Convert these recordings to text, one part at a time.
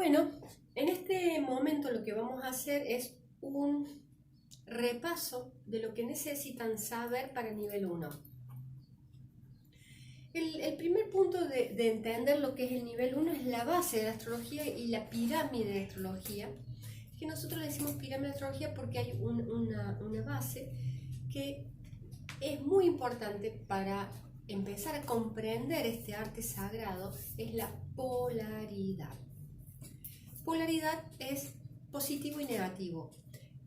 Bueno, en este momento lo que vamos a hacer es un repaso de lo que necesitan saber para nivel 1. El primer punto de entender lo que es el nivel 1 es la base de la astrología y la pirámide de astrología, que nosotros le decimos pirámide de astrología porque hay una base que es muy importante para empezar a comprender este arte sagrado, es la polaridad. Polaridad es positivo y negativo.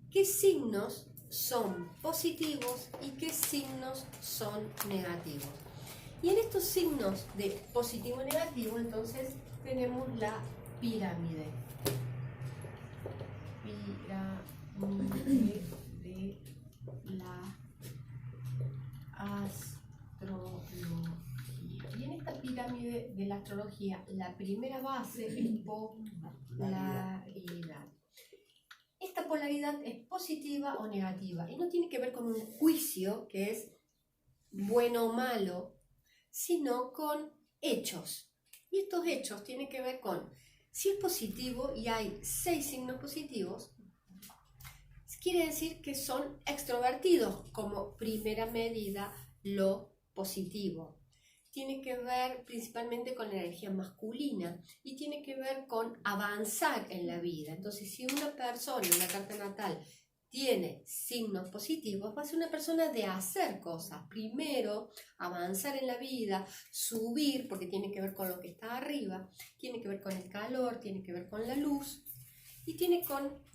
¿Qué signos son positivos y qué signos son negativos? Y en estos signos de positivo y negativo, entonces tenemos la pirámide. Pirámide de la astrología. Y en esta pirámide de la astrología, la primera base es polaridad. Esta polaridad es positiva o negativa y no tiene que ver con un juicio que es bueno o malo, sino con hechos. Y estos hechos tienen que ver con si es positivo y hay 6 signos positivos, quiere decir que son extrovertidos como primera medida lo positivo. Tiene que ver principalmente con la energía masculina y tiene que ver con avanzar en la vida. Entonces, si una persona en la carta natal tiene signos positivos, va a ser una persona de hacer cosas. Primero, avanzar en la vida, subir, porque tiene que ver con lo que está arriba, tiene que ver con el calor, tiene que ver con la luz y tiene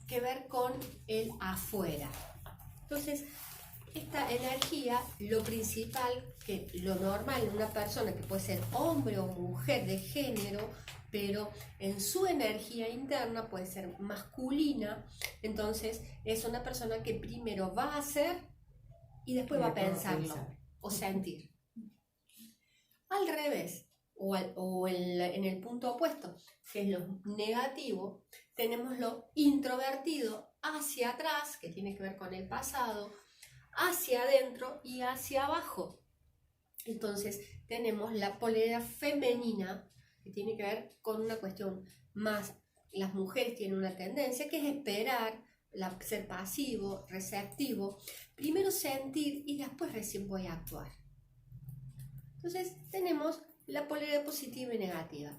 que ver con el afuera. Entonces, esta energía, lo principal, que lo normal en una persona que puede ser hombre o mujer de género, pero en su energía interna puede ser masculina, entonces es una persona que primero va a hacer y después va a pensarlo o sentir. Al revés, en el punto opuesto, que es lo negativo, tenemos lo introvertido hacia atrás, que tiene que ver con el pasado, hacia adentro y hacia abajo. Entonces tenemos la polaridad femenina, que tiene que ver con una cuestión más, las mujeres tienen una tendencia que es esperar, ser pasivo, receptivo, primero sentir y después recién voy a actuar. Entonces tenemos la polaridad positiva y negativa.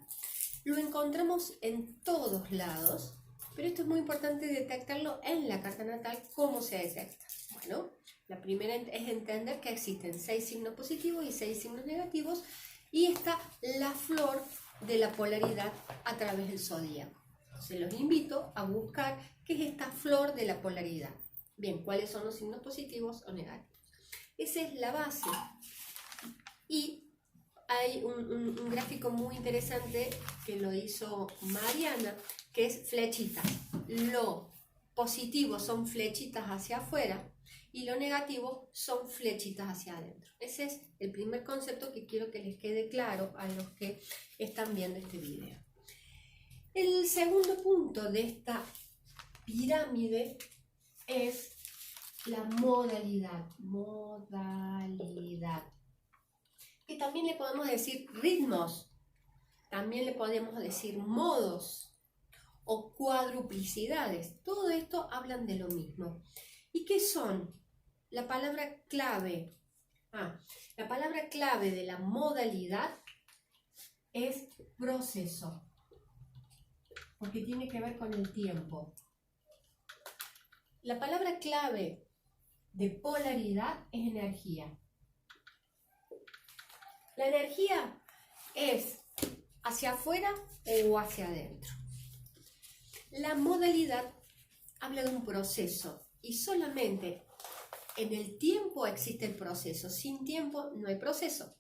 Lo encontramos en todos lados, pero esto es muy importante detectarlo en la carta natal, cómo se detecta. Bueno, la primera es entender que existen 6 signos positivos y 6 signos negativos y está la flor de la polaridad a través del zodíaco. Entonces los invito a buscar qué es esta flor de la polaridad. Bien, ¿cuáles son los signos positivos o negativos? Esa es la base. Y hay un gráfico muy interesante que lo hizo Mariana, que es flechitas. Lo positivo son flechitas hacia afuera y lo negativo son flechitas hacia adentro. Ese es el primer concepto que quiero que les quede claro a los que están viendo este video. El segundo punto de esta pirámide es la modalidad. Modalidad. Que también le podemos decir ritmos, también le podemos decir modos o cuadruplicidades. Todo esto hablan de lo mismo. ¿Y qué son? La palabra clave. La palabra clave de la modalidad es proceso, porque tiene que ver con el tiempo. La palabra clave de polaridad es energía. La energía es hacia afuera o hacia adentro. La modalidad habla de un proceso y solamente en el tiempo existe el proceso. Sin tiempo no hay proceso.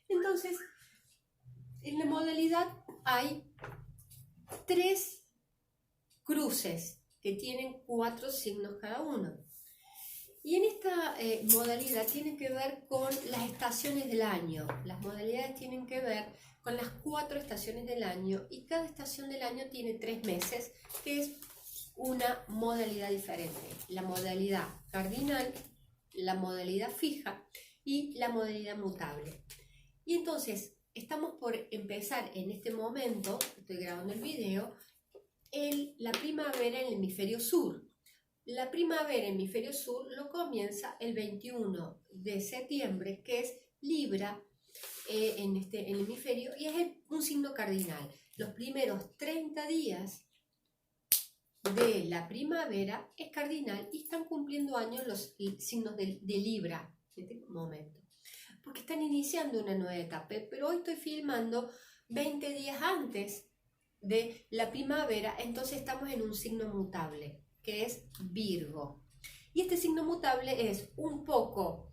Entonces, en la modalidad hay 3 cruces que tienen 4 signos cada uno. Y en esta modalidad tiene que ver con las estaciones del año. Las modalidades tienen que ver con las 4 estaciones del año y cada estación del año tiene 3 meses, que es una modalidad diferente. La modalidad cardinal, la modalidad fija y la modalidad mutable. Y entonces, estamos por empezar en este momento, estoy grabando el video, la primavera en el hemisferio sur. La primavera en el hemisferio sur lo comienza el 21 de septiembre, que es Libra en el hemisferio, y es un signo cardinal. Los primeros 30 días de la primavera es cardinal y están cumpliendo años los signos de Libra en este momento, porque están iniciando una nueva etapa. Pero hoy estoy filmando 20 días antes de la primavera, entonces estamos en un signo mutable, que es Virgo. Y este signo mutable es un poco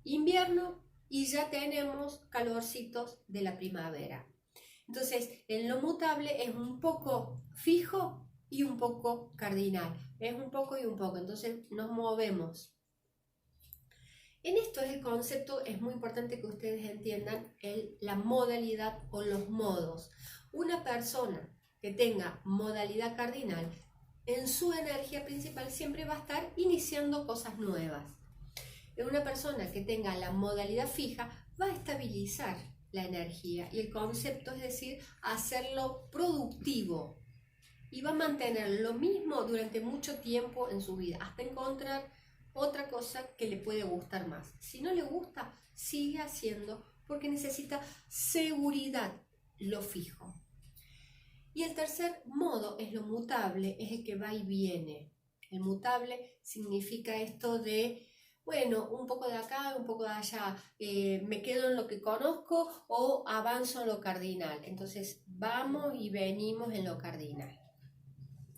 invierno y ya tenemos calorcitos de la primavera. Entonces, en lo mutable es un poco fijo y un poco cardinal. Es un poco y un poco, entonces nos movemos. En esto el concepto es muy importante que ustedes entiendan la modalidad o los modos. Una persona que tenga modalidad cardinal, en su energía principal siempre va a estar iniciando cosas nuevas. Una persona que tenga la modalidad fija va a estabilizar la energía y el concepto es decir, hacerlo productivo y va a mantener lo mismo durante mucho tiempo en su vida hasta encontrar otra cosa que le puede gustar más. Si no le gusta, sigue haciendo porque necesita seguridad, lo fijo. Y el tercer modo es lo mutable, es el que va y viene. El mutable significa esto de, bueno, un poco de acá, un poco de allá, me quedo en lo que conozco o avanzo en lo cardinal. Entonces vamos y venimos en lo cardinal.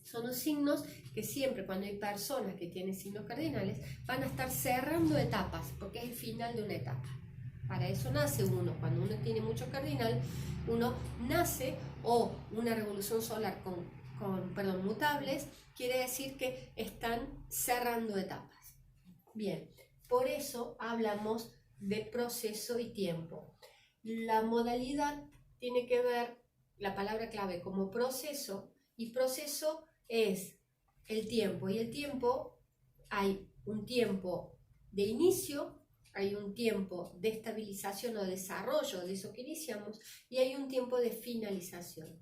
Son los signos que siempre cuando hay personas que tienen signos cardinales van a estar cerrando etapas, porque es el final de una etapa. Para eso nace uno. Cuando uno tiene mucho cardinal, uno nace, o una revolución solar con mutables, quiere decir que están cerrando etapas. Bien, por eso hablamos de proceso y tiempo. La modalidad tiene que ver, la palabra clave como proceso, y proceso es el tiempo, y el tiempo, hay un tiempo de inicio, hay un tiempo de estabilización o desarrollo de eso que iniciamos, y hay un tiempo de finalización.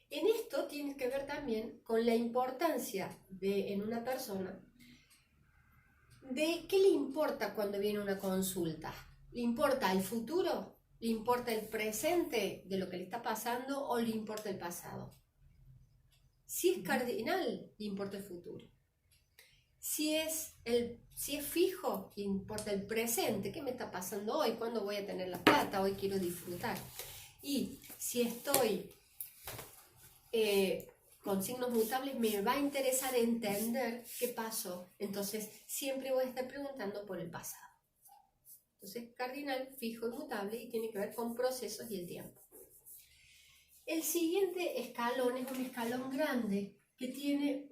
En esto tiene que ver también con la importancia en una persona de qué le importa cuando viene una consulta. ¿Le importa el futuro? ¿Le importa el presente de lo que le está pasando o le importa el pasado? Si es cardinal, le importa el futuro. Si es fijo, le importa el presente. ¿Qué me está pasando hoy? ¿Cuándo voy a tener la plata? Hoy quiero disfrutar. Y si estoy con signos mutables, me va a interesar entender qué pasó. Entonces, siempre voy a estar preguntando por el pasado. Entonces, cardinal, fijo y mutable, y tiene que ver con procesos y el tiempo. El siguiente escalón es un escalón grande que tiene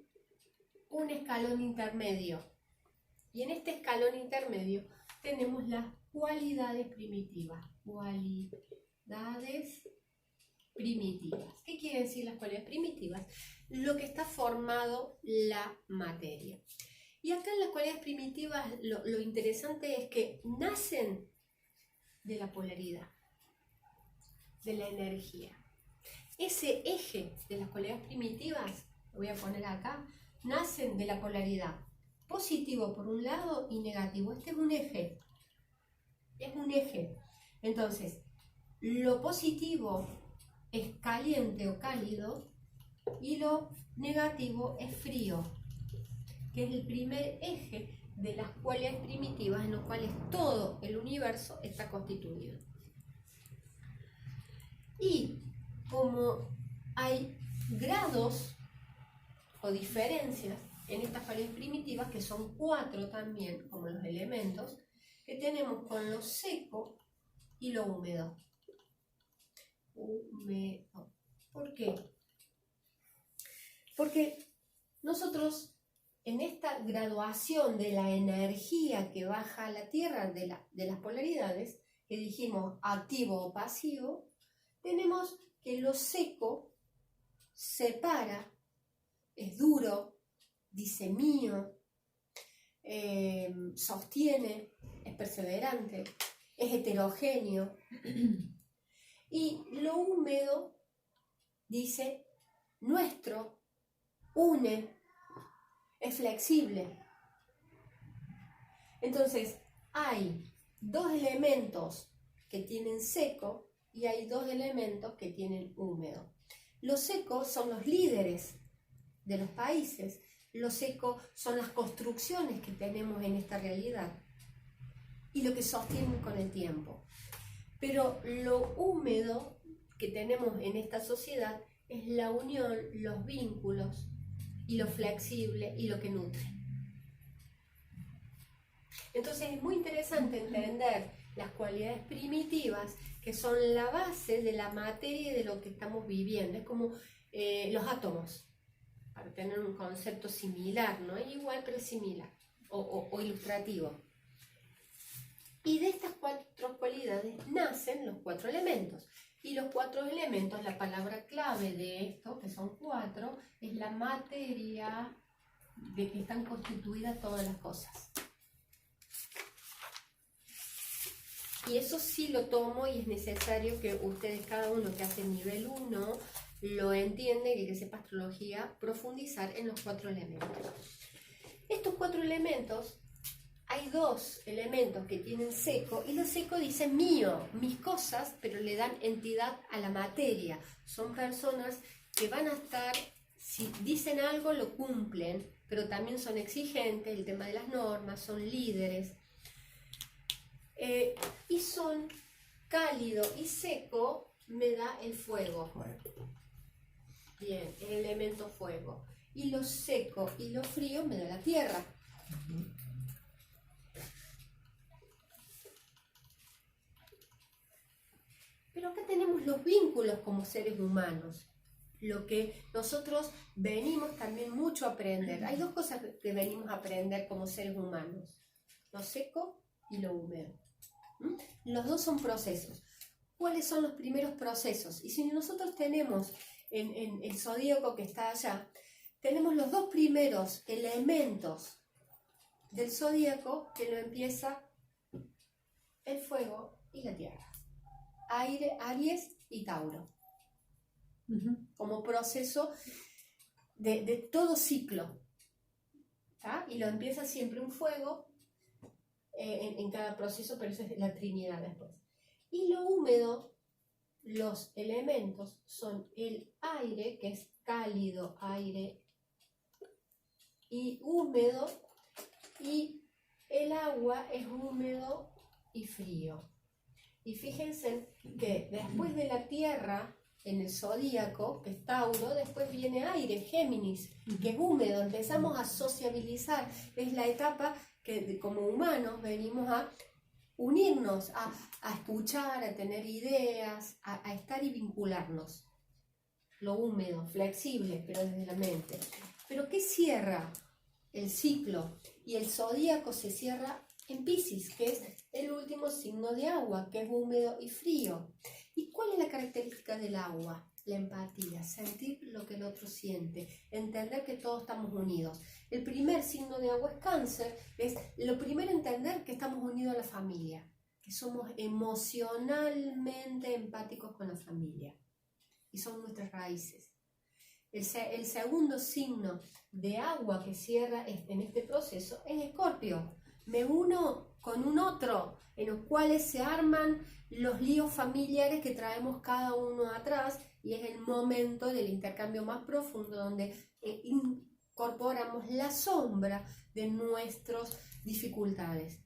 un escalón intermedio. Y en este escalón intermedio tenemos las cualidades primitivas. Cualidades primitivas. ¿Qué quieren decir las cualidades primitivas? Lo que está formado la materia. Y acá en las cualidades primitivas lo interesante es que nacen de la polaridad, de la energía. Ese eje de las cualidades primitivas, lo voy a poner acá, nacen de la polaridad. Positivo por un lado y negativo. Este es un eje. Es un eje. Entonces, lo positivo es caliente o cálido y lo negativo es frío, que es el primer eje de las cualidades primitivas en los cuales todo el universo está constituido. Y como hay grados o diferencias en estas cualidades primitivas, que son 4 también, como los elementos, que tenemos con lo seco y lo húmedo. ¿Por qué? Porque nosotros en esta graduación de la energía que baja a la Tierra de las polaridades, que dijimos activo o pasivo, tenemos que lo seco separa, es duro, dice mío, sostiene, es perseverante, es heterogéneo. Y lo húmedo dice nuestro, une, es flexible. Entonces, hay dos elementos que tienen seco y hay dos elementos que tienen húmedo. Los secos son los líderes de los países, los secos son las construcciones que tenemos en esta realidad y lo que sostienen con el tiempo. Pero lo húmedo que tenemos en esta sociedad es la unión, los vínculos y lo flexible y lo que nutre. Entonces es muy interesante entender las cualidades primitivas que son la base de la materia y de lo que estamos viviendo. Es como los átomos, para tener un concepto similar, no es igual pero es similar o ilustrativo. Y de estas cuatro cualidades nacen los cuatro elementos. Y los cuatro elementos, la palabra clave de esto, que son cuatro, es la materia de que están constituidas todas las cosas. Y eso sí lo tomo y es necesario que ustedes, cada uno que hace nivel 1, lo entiende y que sepa astrología, profundizar en los cuatro elementos. Estos cuatro elementos, hay dos elementos que tienen seco, y los secos dicen mío, mis cosas, pero le dan entidad a la materia. Son personas que van a estar, si dicen algo, lo cumplen, pero también son exigentes, el tema de las normas, son líderes. Y son cálido y seco, me da el fuego. Bien, el elemento fuego. Y lo seco y lo frío me da la tierra. Pero acá tenemos los vínculos como seres humanos. Lo que nosotros venimos también mucho a aprender. Hay dos cosas que venimos a aprender como seres humanos. Lo seco y lo húmedo. Los dos son procesos. ¿Cuáles son los primeros procesos? Y si nosotros tenemos en el zodíaco que está allá, tenemos los dos primeros elementos del zodíaco que lo empieza el fuego y la tierra. Aire, Aries y Tauro. Como proceso de todo ciclo. ¿Tá? Y lo empieza siempre un fuego en cada proceso, pero eso es la Trinidad después. Y lo húmedo, los elementos son el aire, que es cálido, aire y húmedo, y el agua es húmedo y frío. Y fíjense que después de la tierra, en el zodíaco, que es Tauro, después viene aire, Géminis, que es húmedo. Empezamos a sociabilizar. Es la etapa que como humanos venimos a unirnos, a escuchar, a tener ideas, a estar y vincularnos. Lo húmedo, flexible, pero desde la mente. ¿Pero qué cierra el ciclo? Y el zodíaco se cierra en Piscis, que es el último signo de agua, que es húmedo y frío. ¿Y cuál es la característica del agua? La empatía, sentir lo que el otro siente, entender que todos estamos unidos. El primer signo de agua es Cáncer, es lo primero entender que estamos unidos a la familia, que somos emocionalmente empáticos con la familia y son nuestras raíces. El segundo signo de agua que cierra en este proceso es Escorpio. Me uno con un otro, en los cuales se arman los líos familiares que traemos cada uno atrás, y es el momento del intercambio más profundo donde incorporamos la sombra de nuestras dificultades,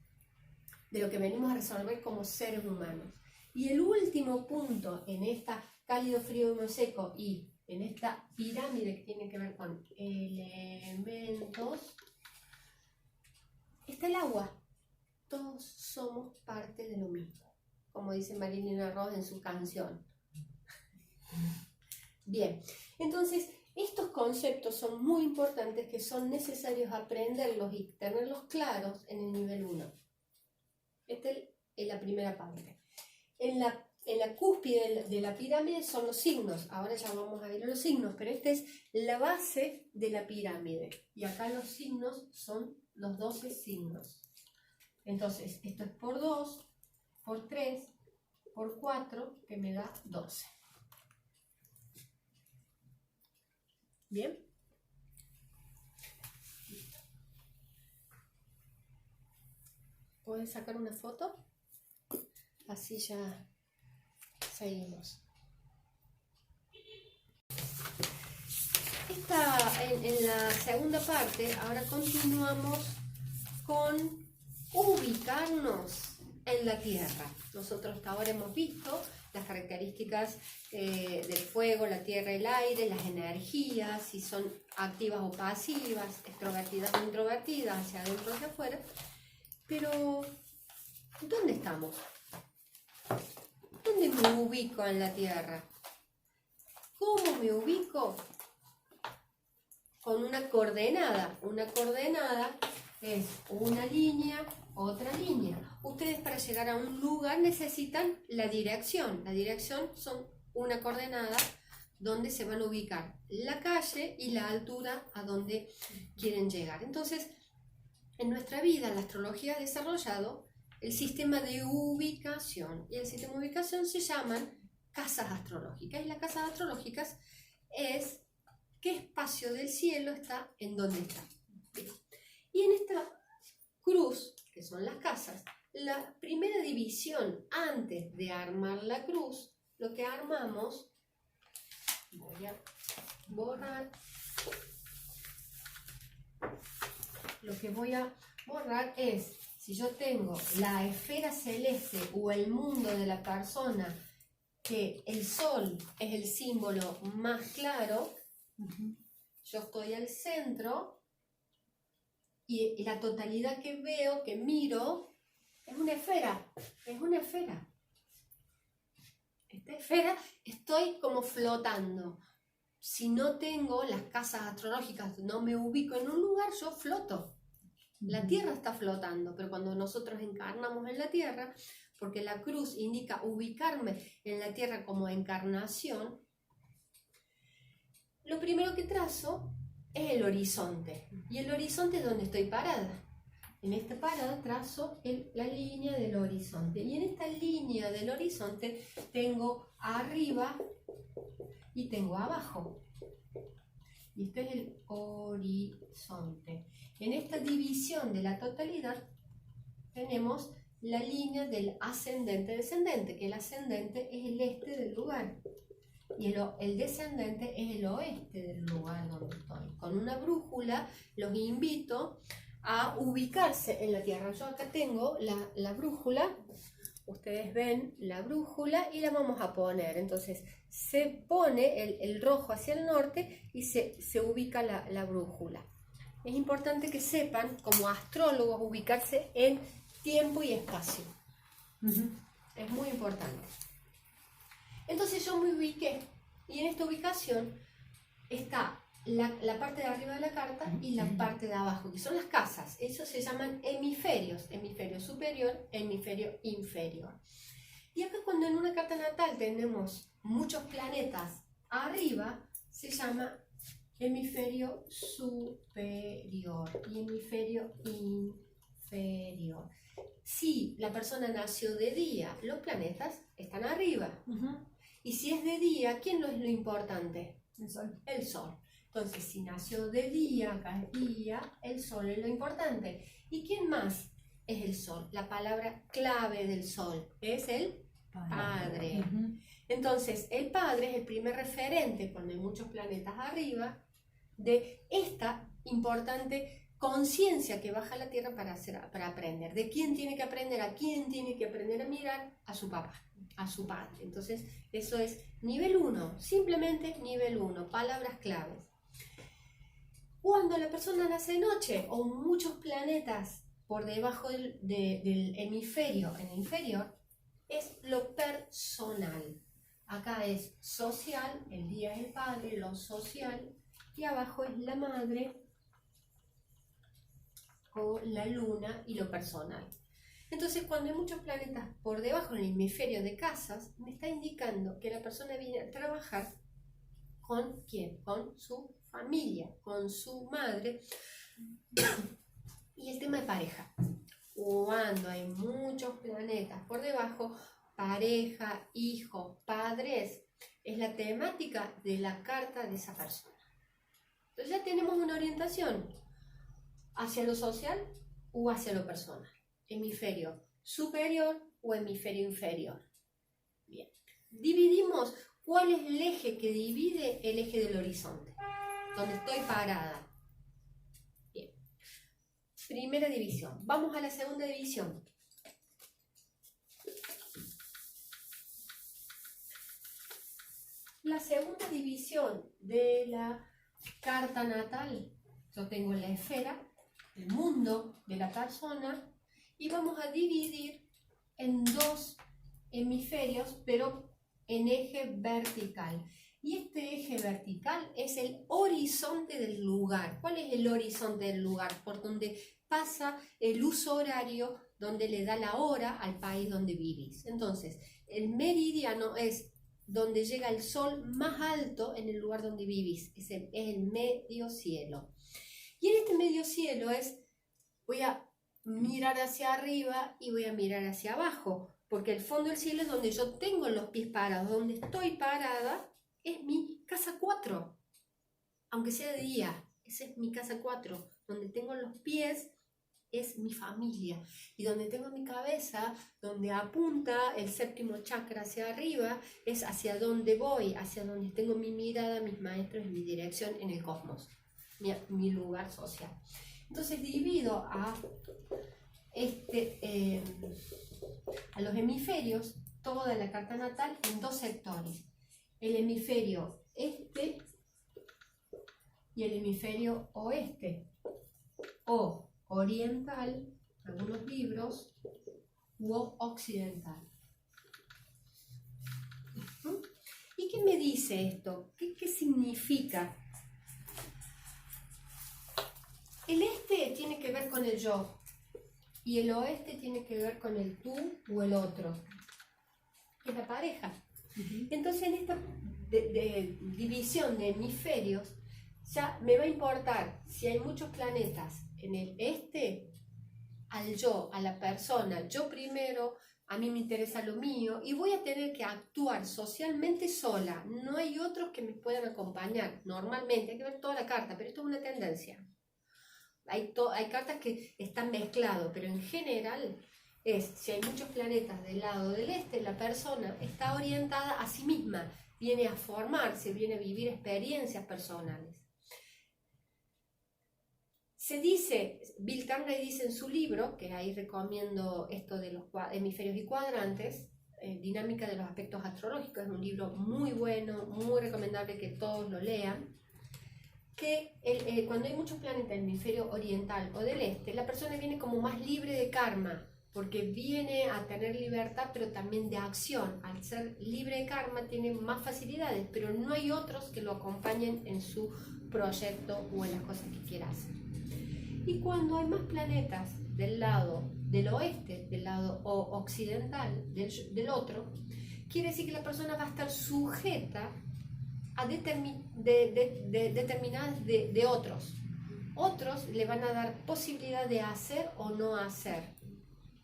de lo que venimos a resolver como seres humanos. Y el último punto en esta cálido, frío, húmedo, seco y en esta pirámide que tiene que ver con elementos, está el agua. Todos somos parte de lo mismo, como dice Marilyn Ross en su canción. Bien, entonces estos conceptos son muy importantes, que son necesarios aprenderlos y tenerlos claros en el nivel 1. Esta es la primera parte. En la cúspide de la pirámide son los signos. Ahora ya vamos a ver los signos, pero esta es la base de la pirámide. Y acá los signos son los 12 signos. Entonces, esto es por 2, por 3, por 4, que me da 12. ¿Bien? ¿Pueden sacar una foto? Así ya seguimos. En la segunda parte, ahora continuamos con ubicarnos en la Tierra. Nosotros hasta ahora hemos visto las características del fuego, la tierra, el aire, las energías, si son activas o pasivas, extrovertidas o introvertidas, hacia adentro o hacia afuera. Pero, ¿dónde estamos? ¿Dónde me ubico en la Tierra? ¿Cómo me ubico? Con una coordenada. Una coordenada es una línea, otra línea. Ustedes para llegar a un lugar necesitan la dirección. La dirección son una coordenada donde se van a ubicar la calle y la altura a donde quieren llegar. Entonces, en nuestra vida, la astrología ha desarrollado el sistema de ubicación. Y el sistema de ubicación se llaman casas astrológicas. Y las casas astrológicas es qué espacio del cielo está en dónde está. Bien. Y en esta cruz, que son las casas, la primera división antes de armar la cruz, lo que armamos, voy a borrar, lo que voy a borrar es, si yo tengo la esfera celeste o el mundo de la persona, que el sol es el símbolo más claro, yo estoy al centro y la totalidad que veo, que miro, es una esfera, es una esfera. Esta esfera estoy como flotando. Si no tengo las casas astrológicas, no me ubico en un lugar, yo floto. La Tierra está flotando, pero cuando nosotros encarnamos en la Tierra, porque la cruz indica ubicarme en la Tierra como encarnación, lo primero que trazo es el horizonte. Y el horizonte es donde estoy parada. En esta parada trazo la línea del horizonte. Y en esta línea del horizonte tengo arriba y tengo abajo. Y este es el horizonte. En esta división de la totalidad tenemos la línea del ascendente-descendente, que el ascendente es el este del lugar. Y el descendente es el oeste del lugar donde estoy. Con una brújula los invito a ubicarse en la Tierra. Yo acá tengo la brújula, ustedes ven la brújula y la vamos a poner. Entonces se pone el rojo hacia el norte y se ubica la brújula. Es importante que sepan, como astrólogos, ubicarse en tiempo y espacio. Es muy importante. Entonces yo me ubiqué y en esta ubicación está la parte de arriba de la carta y la parte de abajo, que son las casas. Esos se llaman hemisferios, hemisferio superior, hemisferio inferior. Y acá cuando en una carta natal tenemos muchos planetas arriba, se llama hemisferio superior y hemisferio inferior. Si la persona nació de día, los planetas están arriba. Y si es de día, ¿quién es lo importante? El sol. El sol. Entonces, si nació de día, acá es día, el sol es lo importante. ¿Y quién más es el sol? La palabra clave del sol es el padre. Entonces, el padre es el primer referente, cuando hay muchos planetas arriba, de esta importante conciencia que baja a la Tierra para aprender. ¿De quién tiene que aprender? ¿A quién tiene que aprender a mirar? A su papá, a su padre. Entonces, eso es nivel 1, simplemente nivel 1, palabras claves. Cuando la persona nace de noche o muchos planetas por debajo del hemisferio en el inferior, es lo personal. Acá es social, el día es el padre, lo social, y abajo es la madre o la luna y lo personal. Entonces, cuando hay muchos planetas por debajo en el hemisferio de casas, me está indicando que la persona viene a trabajar ¿con quién? Con su familia, con su madre. Y el tema de pareja. Cuando hay muchos planetas por debajo, pareja, hijos, padres, es la temática de la carta de esa persona. Entonces ya tenemos una orientación hacia lo social o hacia lo personal. Hemisferio superior o hemisferio inferior. Bien. Dividimos cuál es el eje que divide el eje del horizonte, donde estoy parada. Bien. Primera división. Vamos a la segunda división. La segunda división de la carta natal, yo tengo la esfera, el mundo de la persona, y vamos a dividir en dos hemisferios, pero en eje vertical. Y este eje vertical es el horizonte del lugar. ¿Cuál es el horizonte del lugar? Por donde pasa el uso horario, donde le da la hora al país donde vivís. Entonces, el meridiano es donde llega el sol más alto en el lugar donde vivís, es el medio cielo. Y en este medio cielo voy a mirar hacia arriba y voy a mirar hacia abajo, porque el fondo del cielo es donde yo tengo los pies parados, donde estoy parada es mi casa 4, aunque sea de día, esa es mi casa 4, donde tengo los pies es mi familia, y donde tengo mi cabeza, donde apunta el séptimo chakra hacia arriba, es hacia donde voy, hacia donde tengo mi mirada, mis maestros, mi dirección en el cosmos, mi lugar social. Entonces divido a los hemisferios, toda la carta natal, en dos sectores: el hemisferio este y el hemisferio oeste, o oriental, algunos libros, u occidental. ¿Y qué me dice esto? ¿Qué significa? El este tiene que ver con el yo y el oeste tiene que ver con el tú o el otro, que es la pareja. Entonces en esta división de hemisferios ya me va a importar si hay muchos planetas en el este, al yo, a la persona, yo primero, a mí me interesa lo mío y voy a tener que actuar socialmente sola. No hay otros que me puedan acompañar. Normalmente hay que ver toda la carta, pero esto es una tendencia. Hay cartas que están mezcladas, pero en general si hay muchos planetas del lado del este, la persona está orientada a sí misma, viene a formarse, viene a vivir experiencias personales. Se dice, Bill Carney dice en su libro, que ahí recomiendo esto de los hemisferios y cuadrantes, Dinámica de los aspectos astrológicos, es un libro muy bueno, muy recomendable que todos lo lean, que cuando hay muchos planetas en el hemisferio oriental o del este, la persona viene como más libre de karma, porque viene a tener libertad, pero también de acción. Al ser libre de karma tiene más facilidades, pero no hay otros que lo acompañen en su proyecto o en las cosas que quiera hacer. Y cuando hay más planetas del lado del oeste, del lado occidental, del otro, quiere decir que la persona va a estar sujeta a determinadas de otros. Otros le van a dar posibilidad de hacer o no hacer.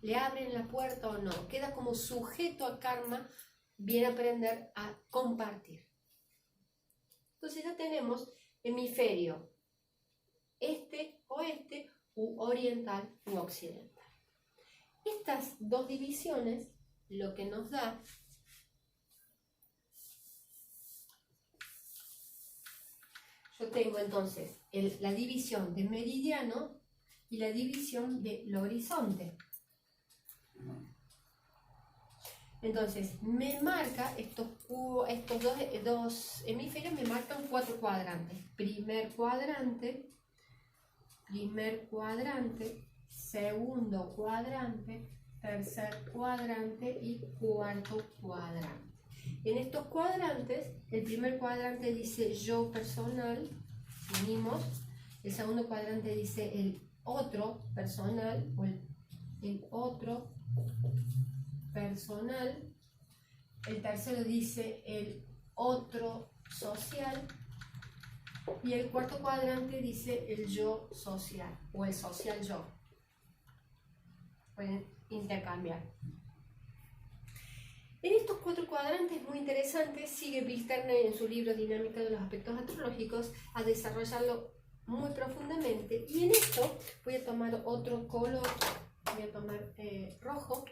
Le abren la puerta o no. Queda como sujeto a karma, viene a aprender a compartir. Entonces ya tenemos hemisferio este, oeste, u oriental u occidental. Estas dos divisiones lo que nos da yo tengo entonces la división de meridiano y la división del horizonte. Entonces me marca estos dos hemisferios, me marcan 4 cuadrantes. Primer cuadrante, segundo cuadrante, tercer cuadrante y cuarto cuadrante. En estos cuadrantes, el primer cuadrante dice yo personal, unimos. El segundo cuadrante dice el otro personal o el otro personal. El tercero dice el otro social. Y el cuarto cuadrante dice el yo social o el social yo. Pueden intercambiar. En estos 4 cuadrantes muy interesantes, sigue Bill Turner en su libro Dinámica de los aspectos astrológicos a desarrollarlo muy profundamente. Y en esto voy a tomar otro color, voy a tomar rojo.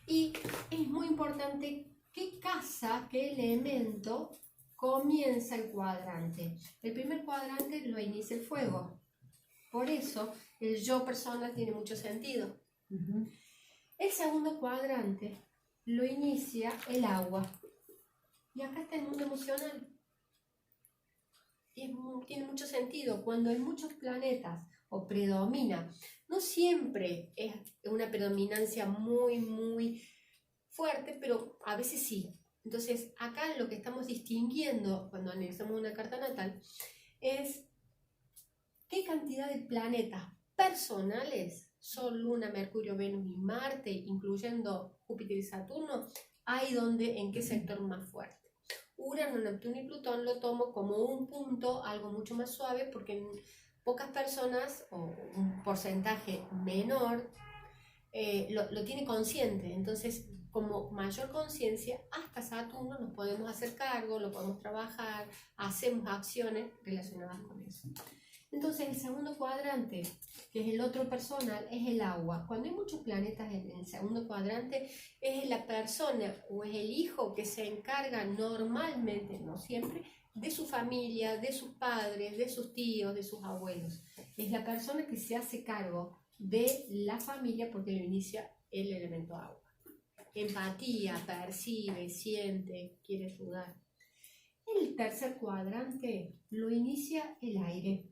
Y es muy importante qué casa, qué elemento comienza el cuadrante. El primer cuadrante lo inicia el fuego. Por eso el yo personal tiene mucho sentido. El segundo cuadrante lo inicia el agua. Y acá está el mundo emocional. Y tiene mucho sentido. Cuando hay muchos planetas o predomina, no siempre es una predominancia muy fuerte, pero a veces sí. Entonces, acá lo que estamos distinguiendo cuando analizamos una carta natal es qué cantidad de planetas personales, Sol, Luna, Mercurio, Venus y Marte, incluyendo Júpiter y Saturno, hay donde, en qué sector más fuerte. Urano, Neptuno y Plutón lo tomo como un punto, algo mucho más suave, porque en pocas personas, o un porcentaje menor, lo tiene consciente. Entonces, como mayor conciencia, hasta Saturno nos podemos hacer cargo, lo podemos trabajar, hacemos acciones relacionadas con eso. Entonces, el segundo cuadrante, que es el otro personal, es el agua. Cuando hay muchos planetas en el segundo cuadrante, es la persona o es el hijo que se encarga normalmente, no siempre, de su familia, de sus padres, de sus tíos, de sus abuelos. Es la persona que se hace cargo de la familia porque lo inicia el elemento agua. Empatía, percibe, siente, quiere ayudar. El tercer cuadrante lo inicia el aire.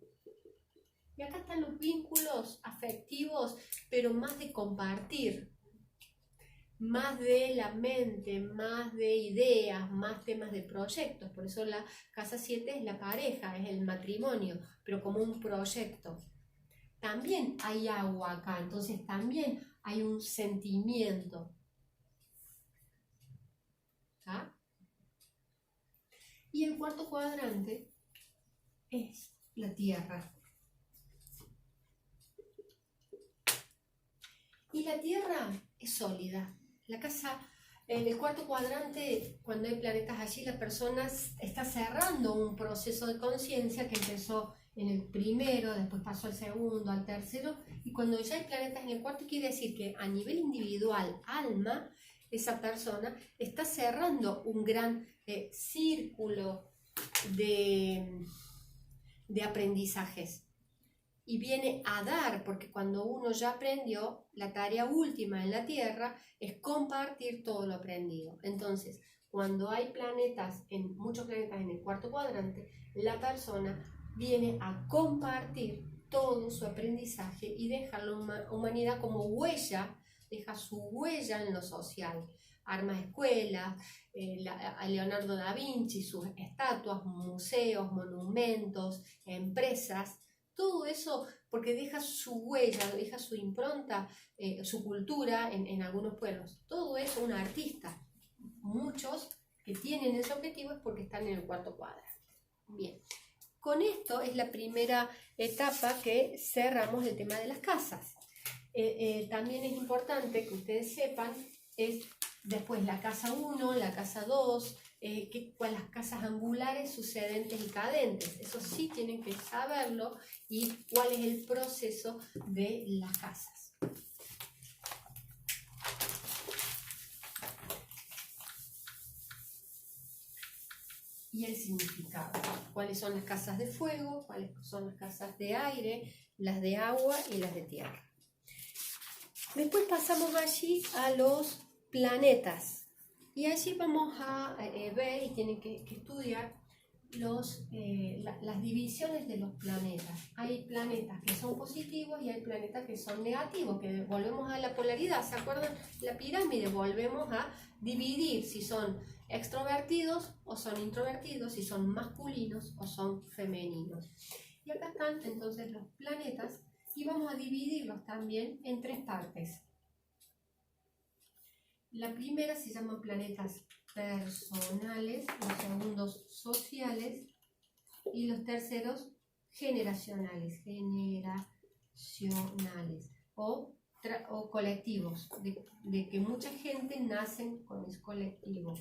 Y acá están los vínculos afectivos, pero más de compartir, más de la mente, más de ideas, más temas de proyectos. Por eso la casa 7 es la pareja, es el matrimonio, pero como un proyecto. También hay agua acá, entonces también hay un sentimiento. ¿Ah? Y el cuarto cuadrante es la tierra. Y la Tierra es sólida. La casa, en el cuarto cuadrante, cuando hay planetas allí, la persona está cerrando un proceso de conciencia que empezó en el primero, después pasó al segundo, al tercero, y cuando ya hay planetas en el cuarto, quiere decir que a nivel individual, alma, esa persona está cerrando un gran círculo de aprendizajes. Y viene a dar, porque cuando uno ya aprendió, la tarea última en la Tierra es compartir todo lo aprendido. Entonces, cuando hay muchos planetas en el cuarto cuadrante, la persona viene a compartir todo su aprendizaje y deja a la humanidad como huella, deja su huella en lo social. Arma escuelas, a Leonardo da Vinci, sus estatuas, museos, monumentos, empresas. Todo eso porque deja su huella, deja su impronta, su cultura en algunos pueblos. Todo eso un artista. Muchos que tienen ese objetivo es porque están en el cuarto cuadrante. Bien, con esto es la primera etapa que cerramos el tema de las casas. También es importante que ustedes sepan, es después la casa 1, la casa 2, las casas angulares, sucedentes y cadentes. Eso sí tienen que saberlo y cuál es el proceso de las casas. Y el significado. Cuáles son las casas de fuego, cuáles son las casas de aire, las de agua y las de tierra. Después pasamos allí a los planetas. Y allí vamos a ver y tienen que estudiar las divisiones de los planetas. Hay planetas que son positivos y hay planetas que son negativos, que volvemos a la polaridad. ¿Se acuerdan? La pirámide, volvemos a dividir si son extrovertidos o son introvertidos, si son masculinos o son femeninos. Y acá están entonces los planetas y vamos a dividirlos también en 3 partes. La primera se llama planetas personales, los segundos sociales y los terceros generacionales o o colectivos, de que mucha gente nacen con ese colectivo.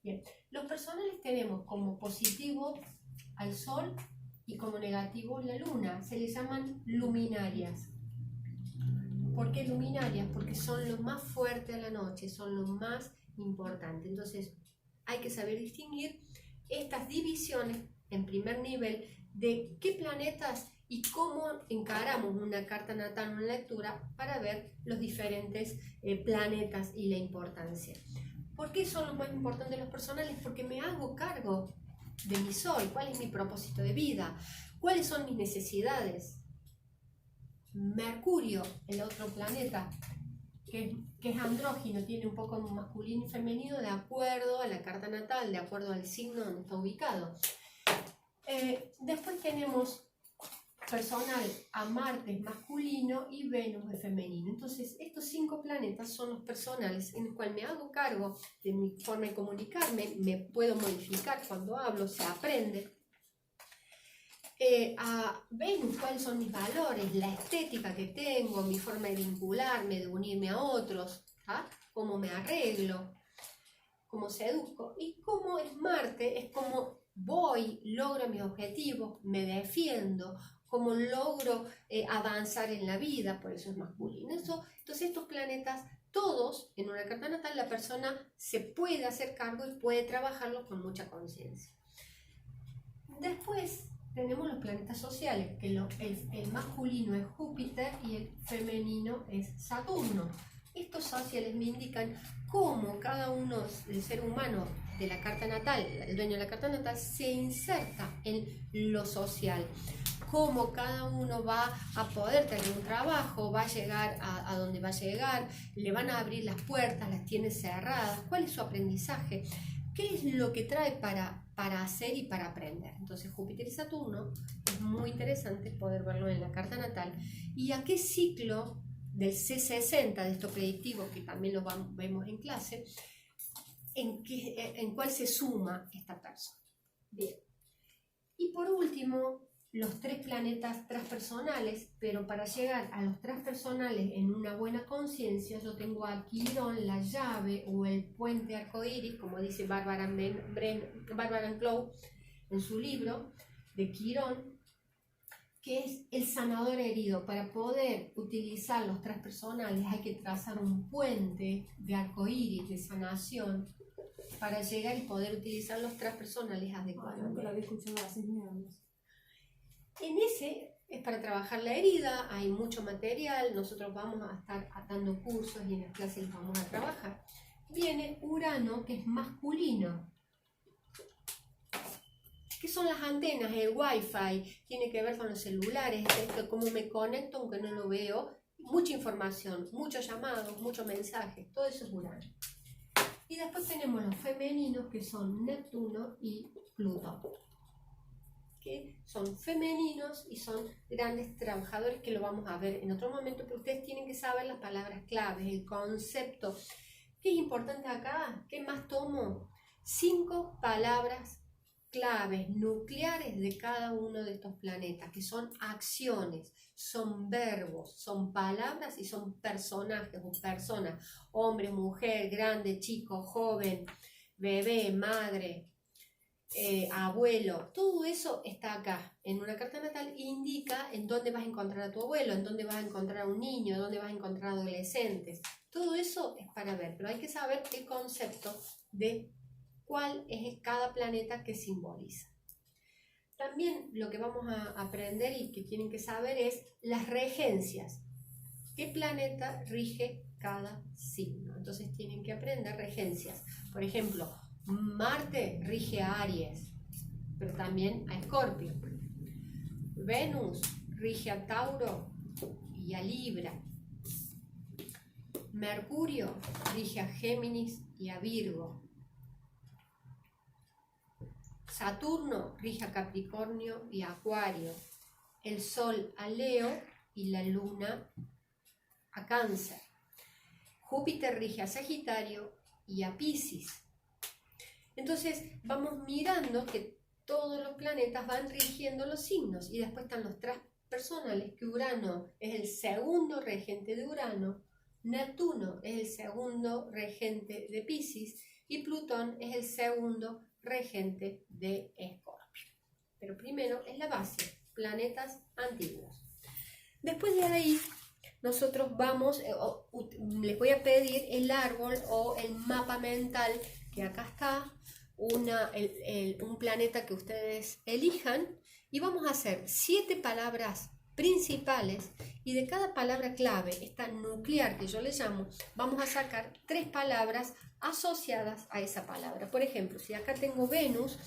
Bien, los personales tenemos como positivo al Sol y como negativo la Luna. Se les llaman luminarias. ¿Por qué luminarias? Porque son lo más fuerte a la noche, son lo más importante. Entonces hay que saber distinguir estas divisiones en primer nivel de qué planetas y cómo encaramos una carta natal, una lectura, para ver los diferentes planetas y la importancia. ¿Por qué son los más importantes los personales? Porque me hago cargo de mi Sol, cuál es mi propósito de vida, cuáles son mis necesidades. Mercurio, el otro planeta, que es andrógino, tiene un poco masculino y femenino de acuerdo a la carta natal, de acuerdo al signo donde está ubicado. Después tenemos personal a Marte es masculino y Venus es femenino. Entonces estos 5 planetas son los personales en los cuales me hago cargo de mi forma de comunicarme, me puedo modificar cuando hablo, se aprende. A Venus, cuáles son mis valores, la estética que tengo, mi forma de vincularme, de unirme a otros, ¿ah? Cómo me arreglo, cómo seduzco. Y cómo es Marte, es como voy, logro mis objetivos, me defiendo, cómo logro avanzar en la vida, por eso es masculino. Entonces estos planetas, todos en una carta natal, la persona se puede hacer cargo y puede trabajarlos con mucha conciencia. Después tenemos los planetas sociales, que el masculino es Júpiter y el femenino es Saturno. Estos sociales me indican cómo cada uno del ser humano de la carta natal, el dueño de la carta natal, se inserta en lo social. Cómo cada uno va a poder tener un trabajo, va a llegar a donde va a llegar, le van a abrir las puertas, las tiene cerradas, cuál es su aprendizaje, qué es lo que trae para hacer y para aprender. Entonces Júpiter y Saturno es muy interesante poder verlo en la carta natal. ¿Y a qué ciclo del C60 de estos predictivos, que también lo vemos en clase, en cuál se suma esta persona? Bien. Y por último, los 3 planetas transpersonales, pero para llegar a los transpersonales en una buena conciencia, yo tengo a Quirón, la llave o el puente arcoíris, como dice Barbara Clow en su libro de Quirón, que es el sanador herido. Para poder utilizar los transpersonales hay que trazar un puente de arcoíris, de sanación, para llegar y poder utilizar los transpersonales adecuadamente. Nunca lo había escuchado así, En ese es para trabajar la herida, hay mucho material, nosotros vamos a estar dando cursos y en las clases los vamos a trabajar. Viene Urano, que es masculino. ¿Qué son las antenas? El Wi-Fi, tiene que ver con los celulares, esto, cómo me conecto aunque no lo veo, mucha información, muchos llamados, muchos mensajes, todo eso es Urano. Y después tenemos los femeninos, que son Neptuno y Plutón, que son femeninos y son grandes trabajadores, que lo vamos a ver en otro momento, pero ustedes tienen que saber las palabras claves, el concepto. ¿Qué es importante acá? ¿Qué más tomo? 5 palabras claves, nucleares de cada uno de estos planetas, que son acciones, son verbos, son palabras y son personajes o personas, hombre, mujer, grande, chico, joven, bebé, madre, abuelo, todo eso está acá. En una carta natal indica en dónde vas a encontrar a tu abuelo, en dónde vas a encontrar a un niño, dónde vas a encontrar a adolescentes. Todo eso es para ver, pero hay que saber el concepto de cuál es cada planeta que simboliza. También lo que vamos a aprender y que tienen que saber es las regencias. ¿Qué planeta rige cada signo? Entonces tienen que aprender regencias. Por ejemplo, Marte rige a Aries, pero también a Escorpio. Venus rige a Tauro y a Libra. Mercurio rige a Géminis y a Virgo. Saturno rige a Capricornio y a Acuario. El Sol a Leo y la Luna a Cáncer. Júpiter rige a Sagitario y a Piscis. Entonces vamos mirando que todos los planetas van rigiendo los signos y después están los personales que Urano es el segundo regente de Urano, Neptuno es el segundo regente de Piscis y Plutón es el segundo regente de Escorpio. Pero primero es la base, planetas antiguos. Después de ahí nosotros vamos, les voy a pedir el árbol o el mapa mental, que acá está, un planeta que ustedes elijan, y vamos a hacer 7 palabras principales, y de cada palabra clave, esta nuclear que yo le llamo, vamos a sacar 3 palabras asociadas a esa palabra. Por ejemplo, si acá tengo Venus,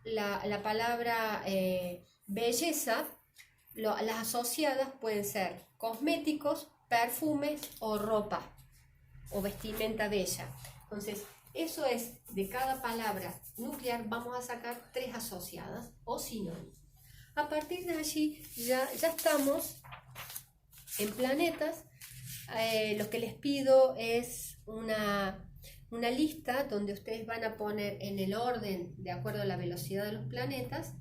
la palabra belleza, las asociadas pueden ser cosméticos, perfumes o ropa o vestimenta bella. Entonces, eso es, de cada palabra nuclear vamos a sacar 3 asociadas o sinónimos. A partir de allí ya estamos en planetas. Lo que les pido es una lista donde ustedes van a poner en el orden, de acuerdo a la velocidad de los planetas,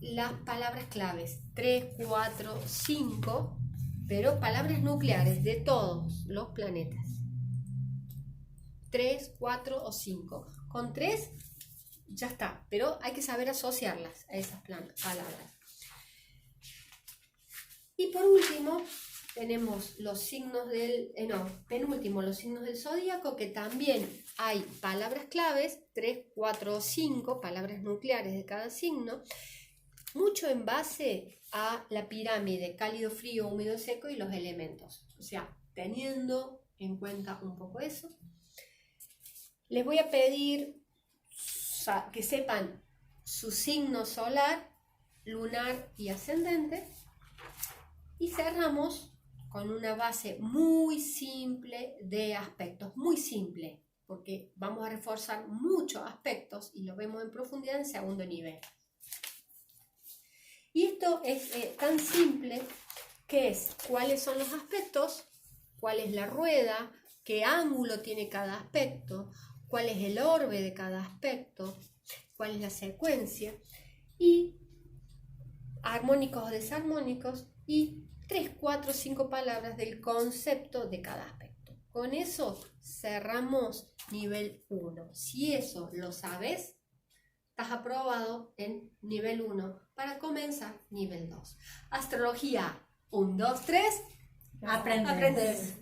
las palabras claves, 3, 4, 5, pero palabras nucleares de todos los planetas. 3, 4 o 5. Con 3 ya está, pero hay que saber asociarlas a esas palabras. Y por último tenemos los signos los signos del zodíaco, que también hay palabras claves, 3, 4 o 5 palabras nucleares de cada signo, mucho en base a la pirámide, cálido, frío, húmedo, seco y los elementos. O sea, teniendo en cuenta un poco eso, les voy a pedir que sepan su signo solar, lunar y ascendente, y cerramos con una base muy simple de aspectos, muy simple, porque vamos a reforzar muchos aspectos y lo vemos en profundidad en segundo nivel. Y esto es tan simple que es cuáles son los aspectos, cuál es la rueda, qué ángulo tiene cada aspecto, cuál es el orbe de cada aspecto, cuál es la secuencia, y armónicos o desarmónicos, y 3, 4, 5 palabras del concepto de cada aspecto. Con eso cerramos nivel 1. Si eso lo sabes, estás aprobado en nivel 1 para comenzar nivel 2. Astrología 1, 2, 3. Aprendes.